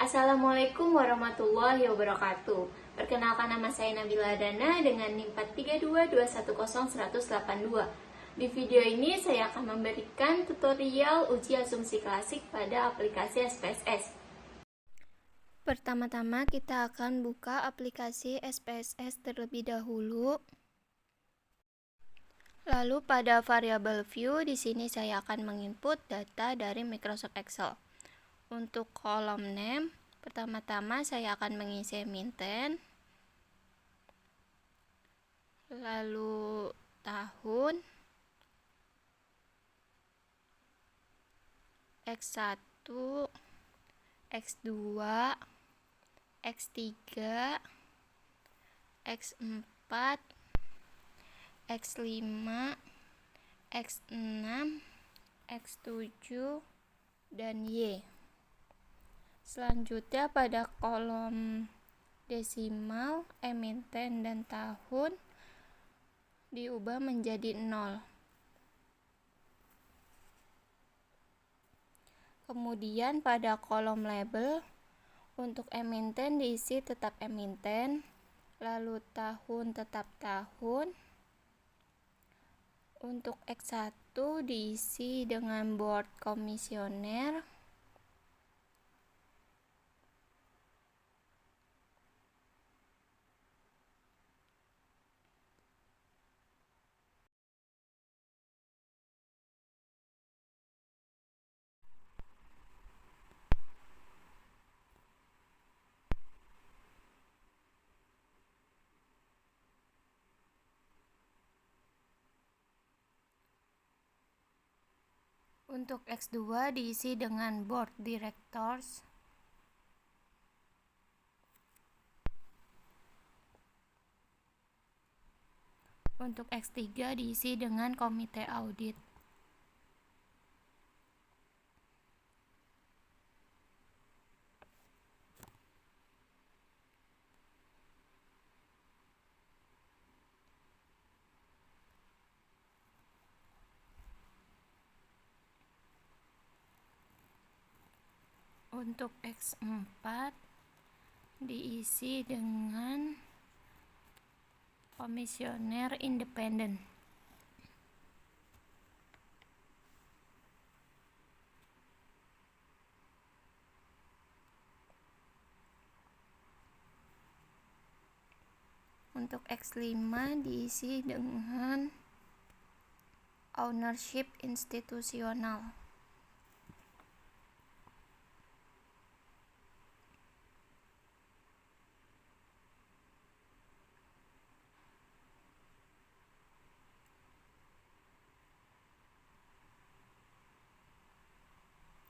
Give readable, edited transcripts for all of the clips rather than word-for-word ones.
Assalamualaikum warahmatullahi wabarakatuh. Perkenalkan, nama saya Nabila Dana dengan NIM 432210182. Di video ini saya akan memberikan tutorial uji asumsi klasik pada aplikasi SPSS. Pertama-tama kita akan buka aplikasi SPSS terlebih dahulu. Lalu pada variabel view di sini saya akan menginput data dari Microsoft Excel. Untuk kolom name, pertama-tama saya akan mengisi emiten, lalu tahun, X1, X2, X3, X4, X5, X6, X7, dan Y. Selanjutnya pada kolom desimal, emiten dan tahun diubah menjadi 0. Kemudian pada kolom label, untuk emiten diisi tetap emiten, lalu tahun tetap tahun. Untuk X1 diisi dengan board komisioner. Untuk X2 diisi dengan board directors. Untuk X3 diisi dengan komite audit. Untuk X4 diisi dengan komisioner independen. Untuk X5 diisi dengan ownership institusional.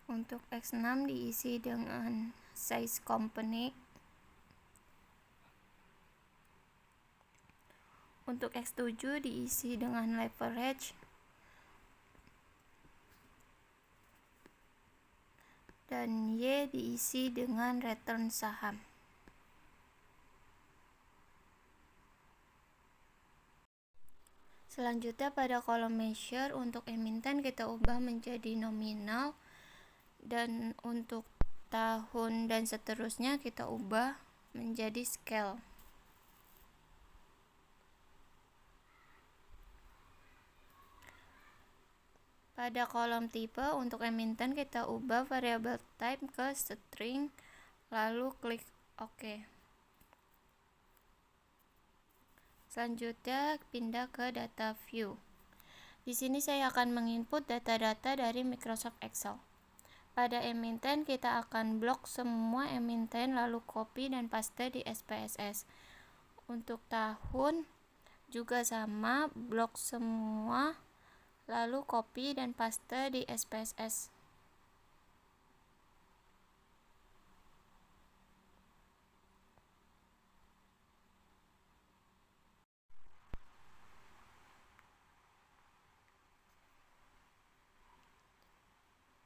Untuk X6 diisi dengan size company. Untuk X7 diisi dengan leverage. Dan Y diisi dengan return saham. Selanjutnya pada kolom measure, untuk emiten kita ubah menjadi nominal, dan untuk tahun dan seterusnya kita ubah menjadi scale. Pada kolom tipe, untuk emiten kita ubah variabel type ke string, lalu klik OK. Selanjutnya pindah ke data view. Di sini saya akan menginput data-data dari Microsoft Excel. Pada emiten kita akan blok semua emiten lalu copy dan paste di SPSS. Untuk tahun juga sama, blok semua lalu copy dan paste di SPSS.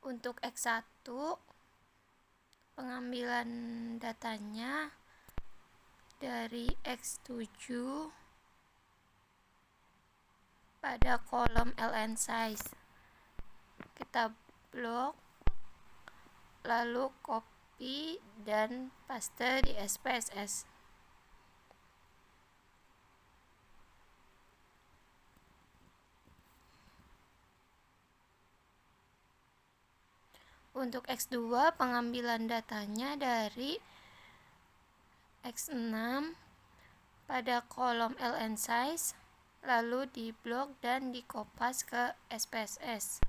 Untuk X1 pengambilan datanya dari X7 pada kolom ln size. Kita blok lalu copy copy dan paste di SPSS. Untuk X2, pengambilan datanya dari X6 pada kolom ln size, lalu diblok dan dikopas ke SPSS.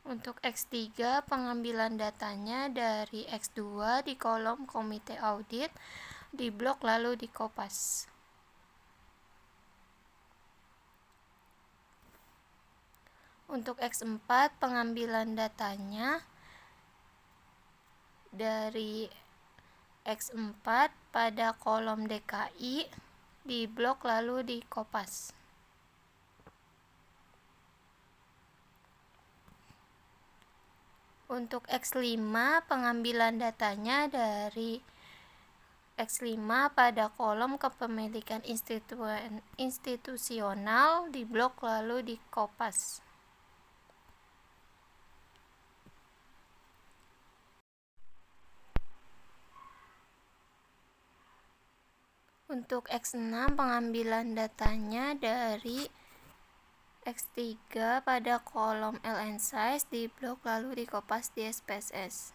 Untuk X3, pengambilan datanya dari X2 di kolom komite audit, diblok lalu dikopas. Untuk X4, pengambilan datanya dari X4 pada kolom DKI, diblok lalu dikopas. Untuk X5, pengambilan datanya dari X5 pada kolom kepemilikan institusional, diblok lalu dikopas. Untuk X6, pengambilan datanya dari X3 pada kolom ln size, diblok lalu dikopas di SPSS.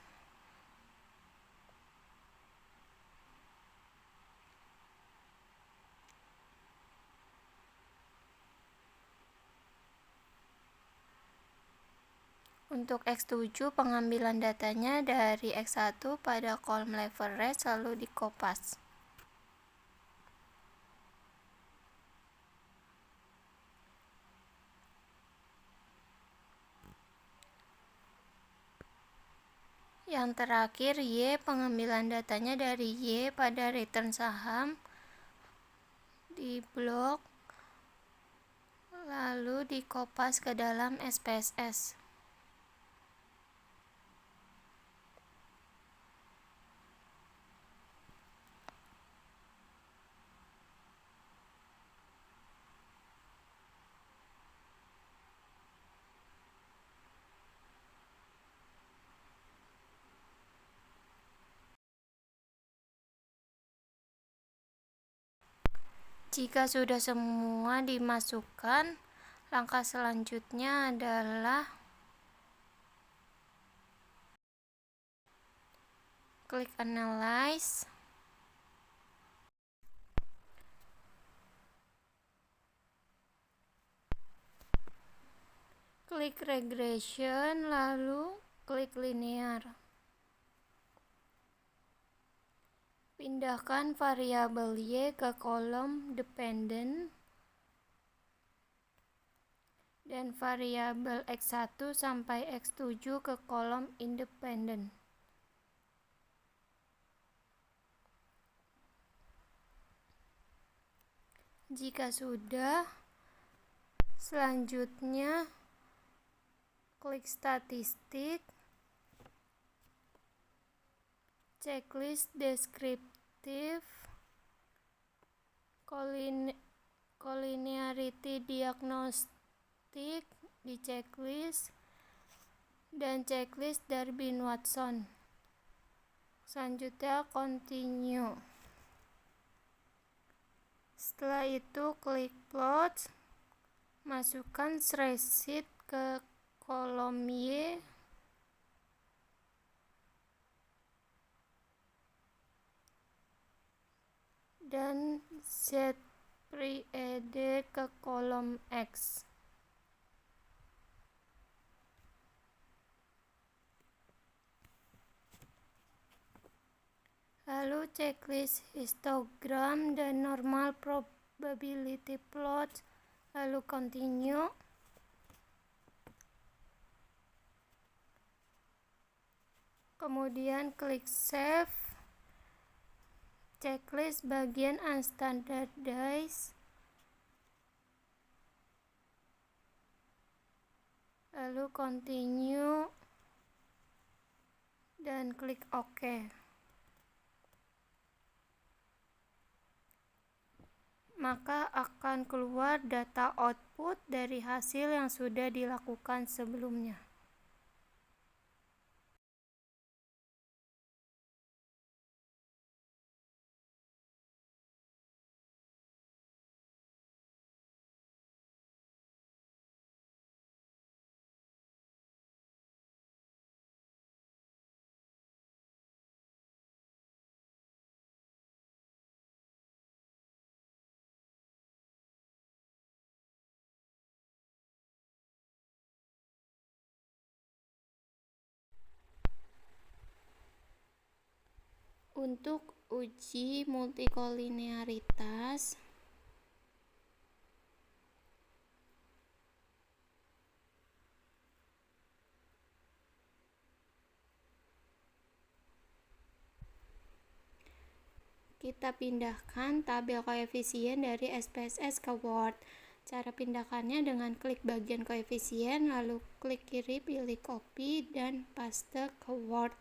Untuk X7, pengambilan datanya dari X1 pada kolom leverage lalu dikopas. Yang terakhir, Y, pengambilan datanya dari Y pada return saham, diblok lalu dikopas ke dalam SPSS. Jika sudah semua dimasukkan, langkah selanjutnya adalah klik Analyze, klik Regression, lalu klik Linear. Pindahkan variabel Y ke kolom Dependent dan variabel X1 sampai X7 ke kolom Independent. Jika sudah, selanjutnya klik Statistik, checklist deskriptif, collinearity diagnostik di checklist, dan checklist Durbin-Watson. Selanjutnya continue. Setelah itu klik plot, masukkan spreadsheet ke kolom Y, dan set pre-ed ke kolom X. Lalu checklist histogram dan normal probability plot, lalu continue. Kemudian klik save. Checklist bagian unstandardized, lalu continue dan klik OK. Maka akan keluar data output output dari hasil yang sudah dilakukan sebelumnya. Untuk uji multikolinearitas, kita pindahkan tabel koefisien dari SPSS ke Word. Cara pindahkannya dengan klik bagian koefisien, lalu klik kiri pilih copy dan paste ke Word.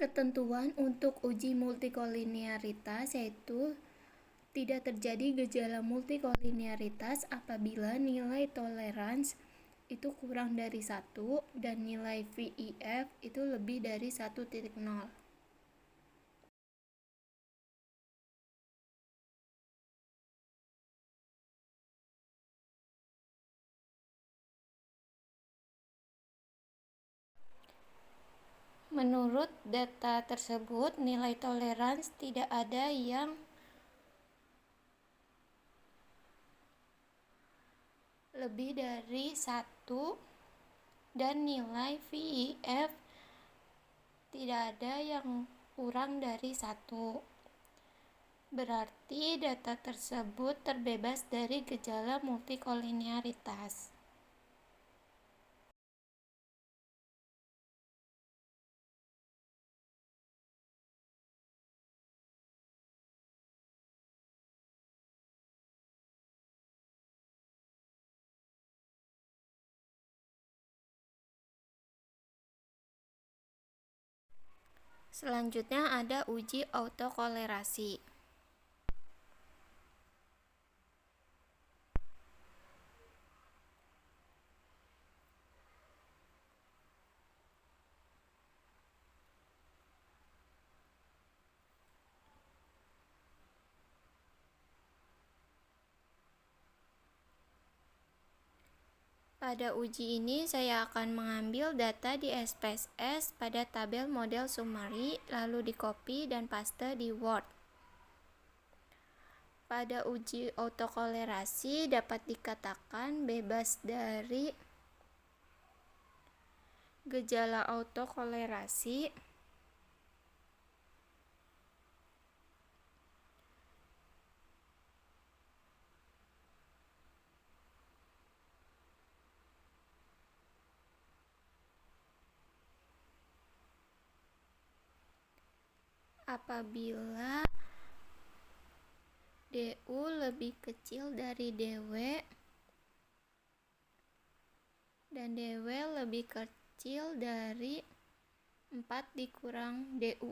Ketentuan untuk uji multikolinearitas yaitu tidak terjadi gejala multikolinearitas apabila nilai tolerans itu kurang dari 1 dan nilai VIF itu lebih dari 1.0. Menurut data tersebut, nilai tolerans tidak ada yang lebih dari 1 dan nilai VIF tidak ada yang kurang dari 1. Berarti data tersebut terbebas dari gejala multikolinearitas. Selanjutnya ada uji autokolerasi. Pada uji ini saya akan mengambil data di SPSS pada tabel model summary, lalu di copy dan paste di Word. Pada uji autokolerasi dapat dikatakan bebas dari gejala autokolerasi apabila DU lebih kecil dari DW dan DW lebih kecil dari 4 dikurang DU.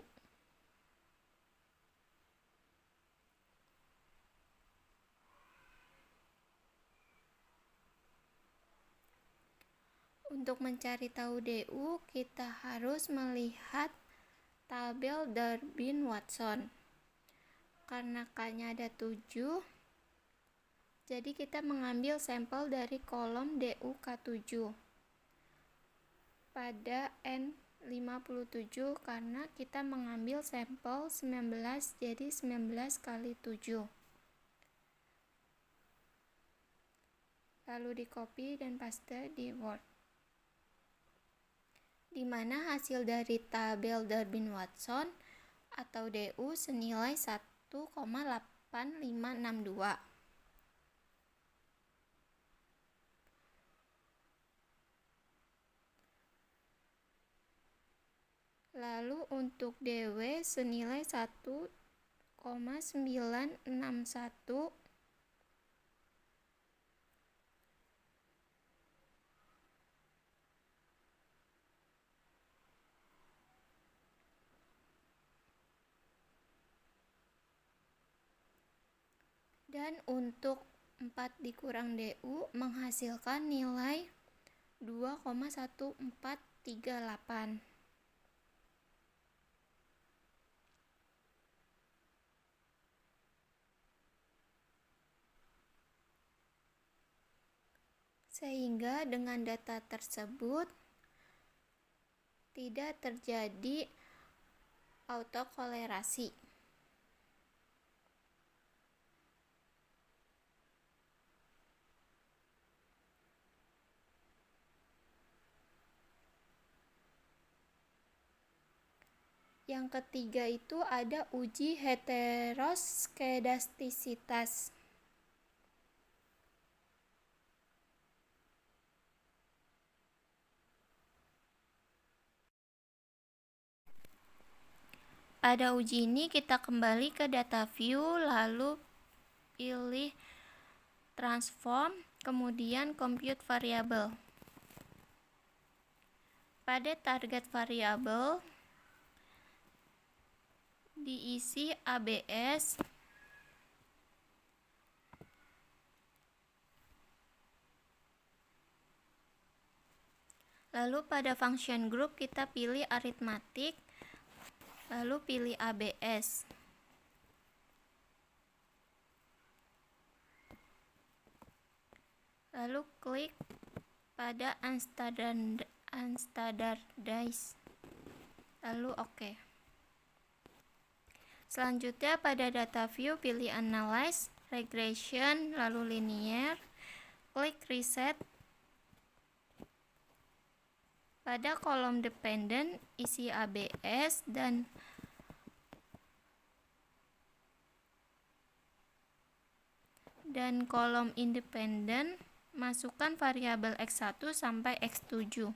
Untuk mencari tahu DU, kita harus melihat tabel Durbin-Watson. Karena K-nya ada 7, jadi kita mengambil sampel dari kolom DU K7 pada N57 karena kita mengambil sampel 19, jadi 19 kali 7. Lalu di copy dan paste di Word. Di mana hasil dari tabel Durbin-Watson atau DU senilai 1,8562. Lalu untuk DW senilai 1,961. Dan untuk 4 dikurang DU menghasilkan nilai 2,1438. Sehingga dengan data tersebut tidak terjadi autokolerasi. Yang ketiga itu ada uji heteroskedastisitas. Pada uji ini kita kembali ke data view, lalu pilih transform, kemudian compute variable. Pada target variable diisi ABS, lalu pada function group kita pilih arithmetic, lalu pilih ABS. Lalu klik pada unstandardized, lalu OK. Selanjutnya pada data view pilih analyze, regression, lalu linear, klik reset. Pada kolom dependent isi ABS dan kolom independent masukkan variabel X1 sampai X7.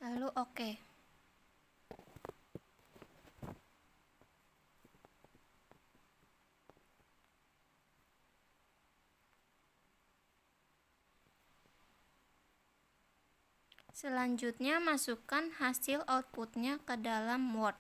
Lalu OK. Selanjutnya masukkan hasil outputnya ke dalam Word.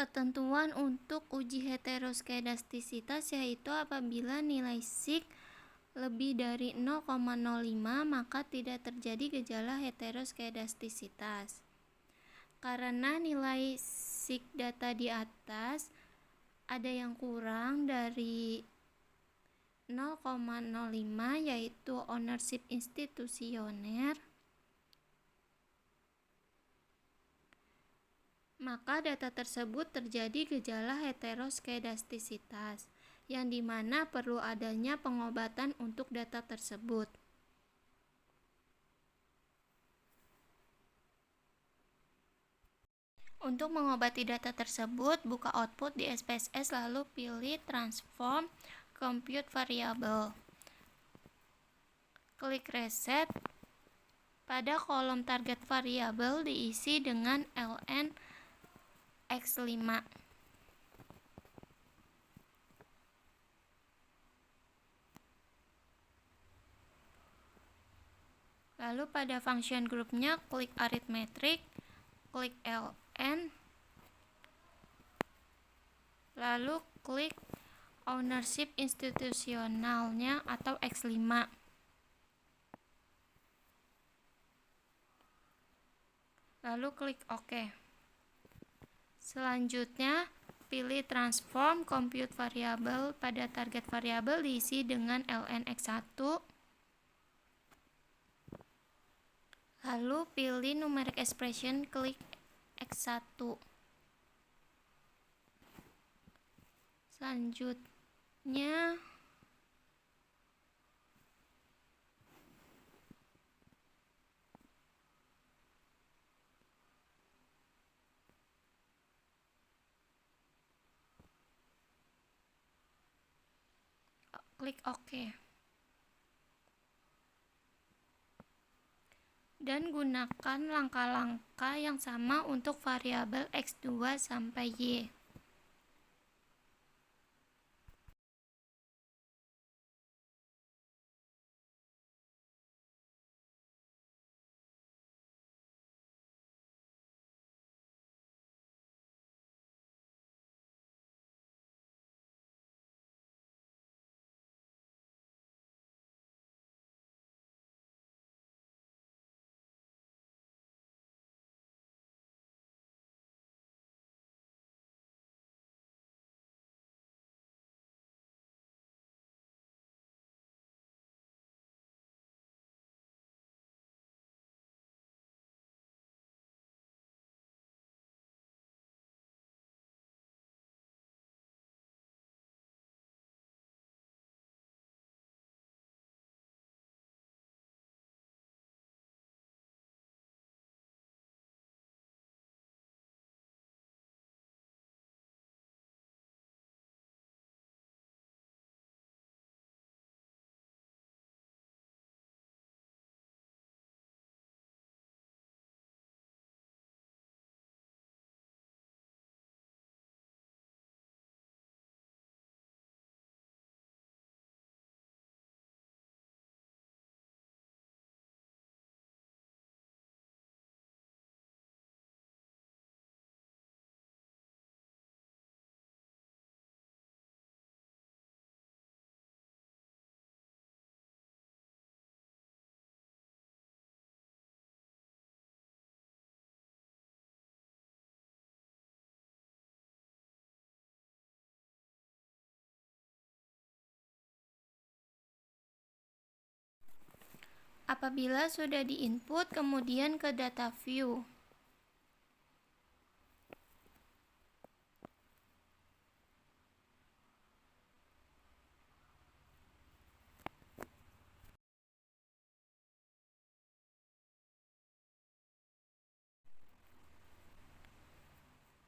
ketentuan untuk uji heteroskedastisitas yaitu apabila nilai sig lebih dari 0,05 maka tidak terjadi gejala heteroskedastisitas. Karena nilai sig data di atas ada yang kurang dari 0,05 yaitu ownership institusioner, maka data tersebut terjadi gejala heteroskedastisitas, yang dimana perlu adanya pengobatan untuk data tersebut. Untuk mengobati data tersebut, buka output di SPSS lalu pilih Transform Compute Variable. Klik Reset. Pada kolom target variabel diisi dengan ln x5. Lalu pada function groupnya klik arithmetic, klik ln, lalu klik ownership institusionalnya atau x5. Lalu klik OK. Selanjutnya pilih transform compute variable. Pada target variabel diisi dengan ln x1. Lalu pilih numeric expression, klik x1. Selanjutnya klik OK. Dan gunakan langkah-langkah yang sama untuk variabel x2 sampai y. Apabila sudah diinput, kemudian ke data view.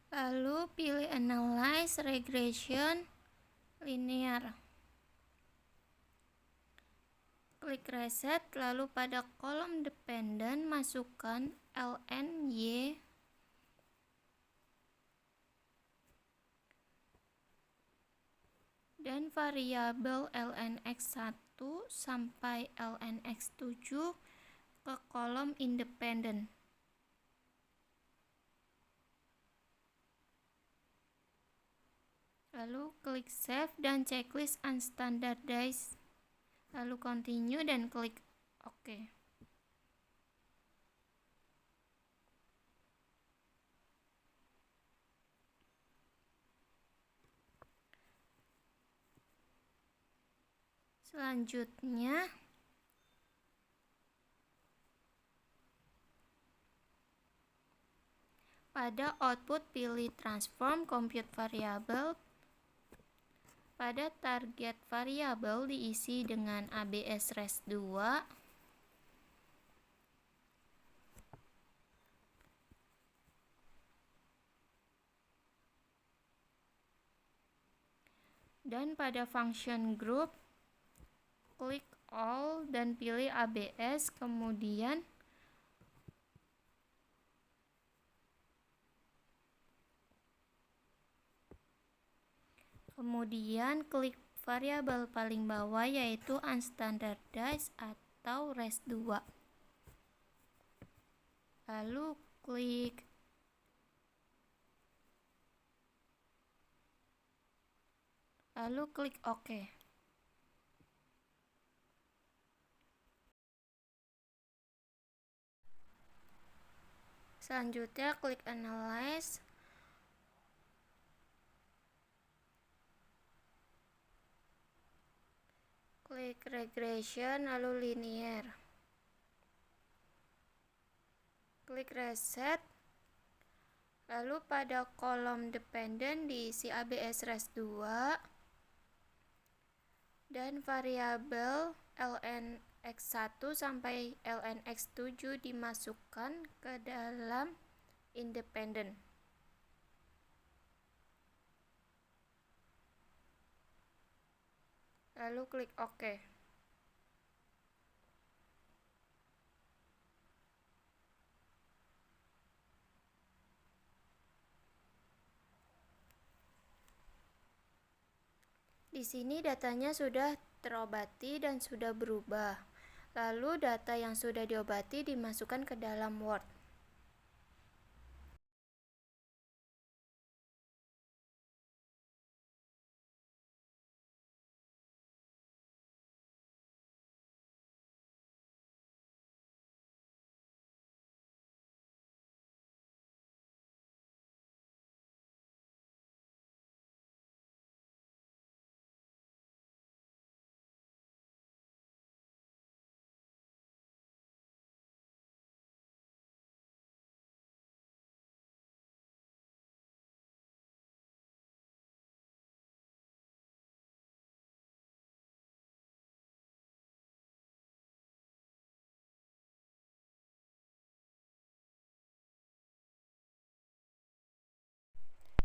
Lalu pilih Analyze Regression Linear. Klik Reset, lalu pada kolom dependent masukkan ln y dan variabel ln x1 sampai ln x7 ke kolom independent. Lalu klik save dan checklist unstandardized. Lalu continue dan klik OK. Selanjutnya, pada output pilih transform compute variable. Pada target variable diisi dengan ABS res 2. Dan pada function group, klik all dan pilih ABS, kemudian klik variabel paling bawah yaitu unstandardized atau res 2. Lalu klik OK. Selanjutnya klik analyze. Klik regression lalu linear. Klik reset. Lalu pada kolom dependent diisi ABS res 2 dan variabel lnx1 sampai lnx7 dimasukkan ke dalam independent. Lalu klik OK. Di sini datanya sudah terobati dan sudah berubah. Lalu data yang sudah diobati dimasukkan ke dalam Word.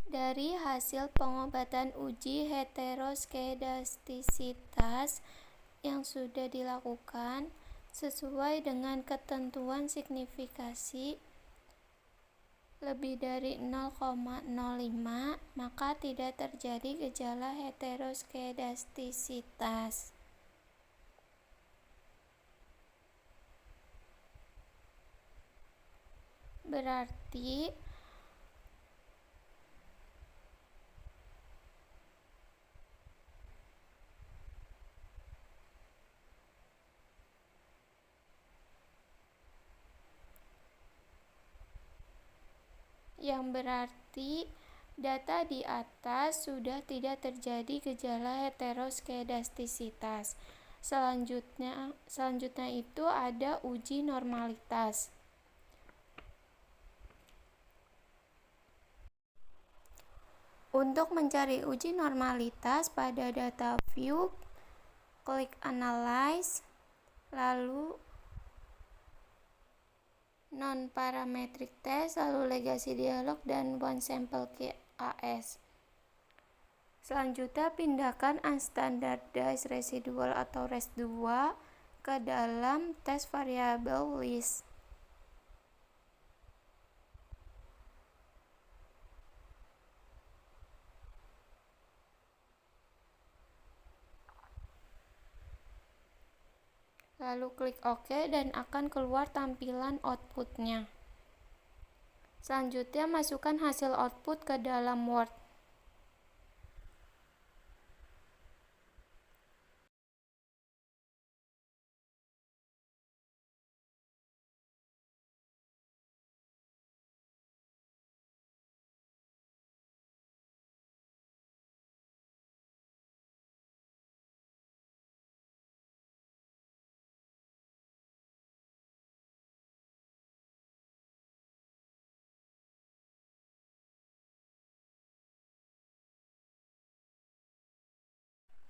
Dari hasil pengobatan uji heteroskedastisitas yang sudah dilakukan sesuai dengan ketentuan signifikasi lebih dari 0,05, maka tidak terjadi gejala heteroskedastisitas. Berarti data di atas sudah tidak terjadi gejala heteroskedastisitas. Selanjutnya itu ada uji normalitas. Untuk mencari uji normalitas pada data view, klik analyze, lalu non-parametric test, lalu legacy dialog, dan one sample KS. Selanjutnya pindahkan unstandardized residual atau res 2 ke dalam test variable list. Lalu klik OK dan akan keluar tampilan outputnya. Selanjutnya, masukkan hasil output ke dalam Word.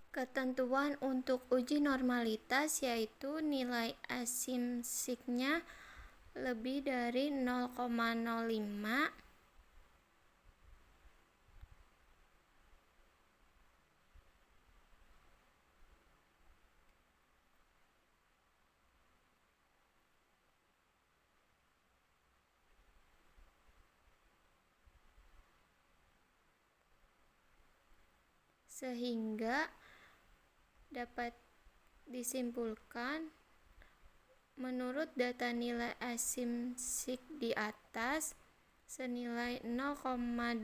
Ketentuan untuk uji normalitas yaitu nilai asimsiknya lebih dari 0,05 sehingga dapat disimpulkan menurut data nilai asimsik di atas senilai 0,200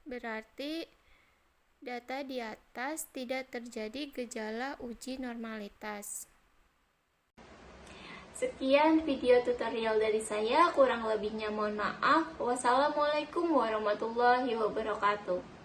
berarti data di atas tidak terjadi gejala uji normalitas. Sekian video tutorial dari saya, kurang lebihnya mohon maaf. Wassalamualaikum warahmatullahi wabarakatuh.